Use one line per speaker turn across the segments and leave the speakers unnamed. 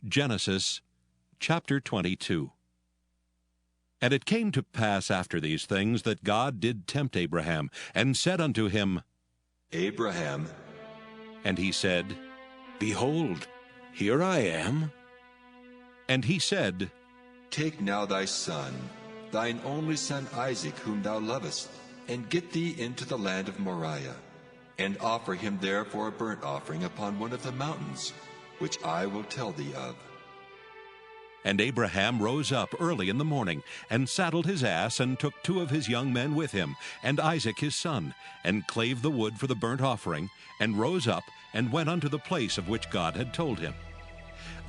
Genesis chapter 22. And it came to pass after these things that God did tempt Abraham, and said unto him,
Abraham.
And he said,
Behold, here I am.
And he said,
Take now thy son, thine only son Isaac, whom thou lovest, and get thee into the land of Moriah, and offer him there for a burnt offering upon one of the mountains, which I will tell thee of.
And Abraham rose up early in the morning, and saddled his ass, and took 2 of his young men with him, and Isaac his son, and clave the wood for the burnt offering, and rose up, and went unto the place of which God had told him.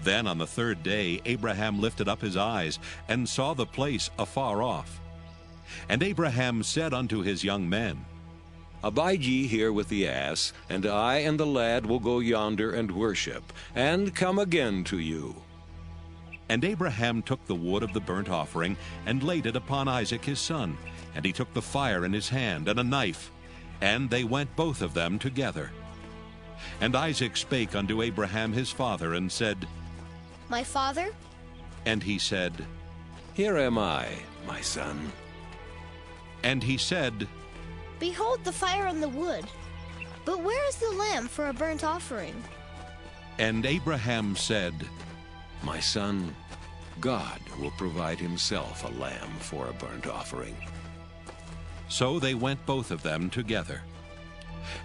Then on the 3rd day Abraham lifted up his eyes, and saw the place afar off. And Abraham said unto his young men,
Abide ye here with the ass, and I and the lad will go yonder and worship, and come again to you.
And Abraham took the wood of the burnt offering, and laid it upon Isaac his son, and he took the fire in his hand, and a knife, and they went both of them together. And Isaac spake unto Abraham his father, and said,
My father?
And he said,
Here am I, my son.
And he said,
Behold the fire and the wood, but where is the lamb for a burnt offering?
And Abraham said,
My son, God will provide himself a lamb for a burnt offering.
So they went both of them together.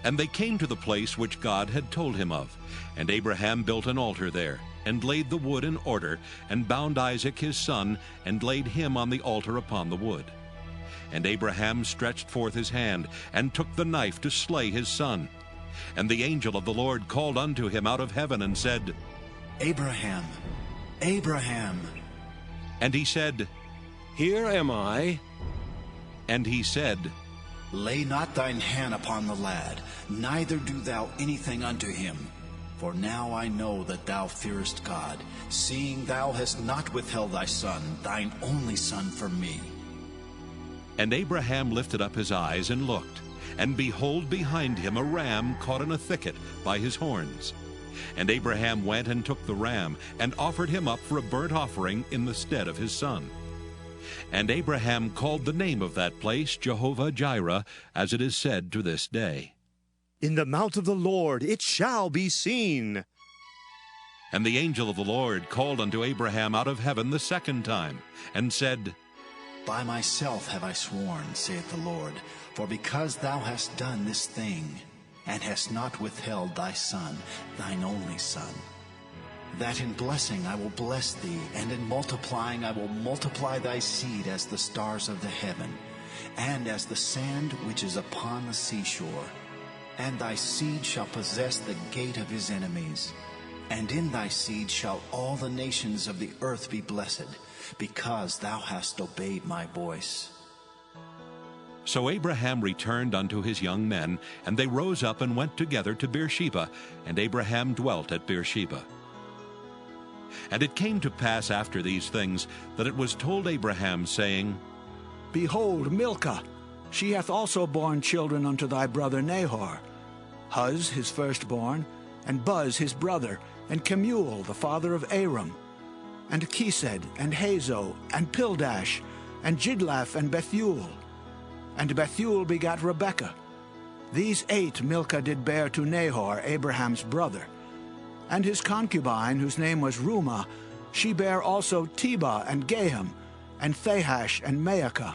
And they came to the place which God had told him of. And Abraham built an altar there, and laid the wood in order, and bound Isaac his son, and laid him on the altar upon the wood. And Abraham stretched forth his hand, and took the knife to slay his son. And the angel of the Lord called unto him out of heaven, and said,
Abraham, Abraham.
And he said,
Here am I.
And he said,
Lay not thine hand upon the lad, neither do thou anything unto him. For now I know that thou fearest God, seeing thou hast not withheld thy son, thine only son, from me.
And Abraham lifted up his eyes and looked, and behold, behind him a ram caught in a thicket by his horns. And Abraham went and took the ram, and offered him up for a burnt offering in the stead of his son. And Abraham called the name of that place Jehovah-Jireh, as it is said to this day.
In the mount of the Lord it shall be seen.
And the angel of the Lord called unto Abraham out of heaven the 2nd time, and said,
By myself have I sworn, saith the Lord, for because thou hast done this thing, and hast not withheld thy son, thine only son, that in blessing I will bless thee, and in multiplying I will multiply thy seed as the stars of the heaven, and as the sand which is upon the seashore. And thy seed shall possess the gate of his enemies. And in thy seed shall all the nations of the earth be blessed, because thou hast obeyed my voice.
So Abraham returned unto his young men, and they rose up and went together to Beersheba, and Abraham dwelt at Beersheba. And it came to pass after these things, that it was told Abraham, saying,
Behold, Milcah, she hath also borne children unto thy brother Nahor, Huz his firstborn, and Buz his brother, and Kemuel the father of Aram, and Kesed, and Hazo, and Pildash, and Jidlaph, and Bethuel. And Bethuel begat Rebekah. These 8 Milcah did bear to Nahor, Abraham's brother. And his concubine, whose name was Rumah, she bare also Tebah, and Gaham, and Thahash, and Maacah.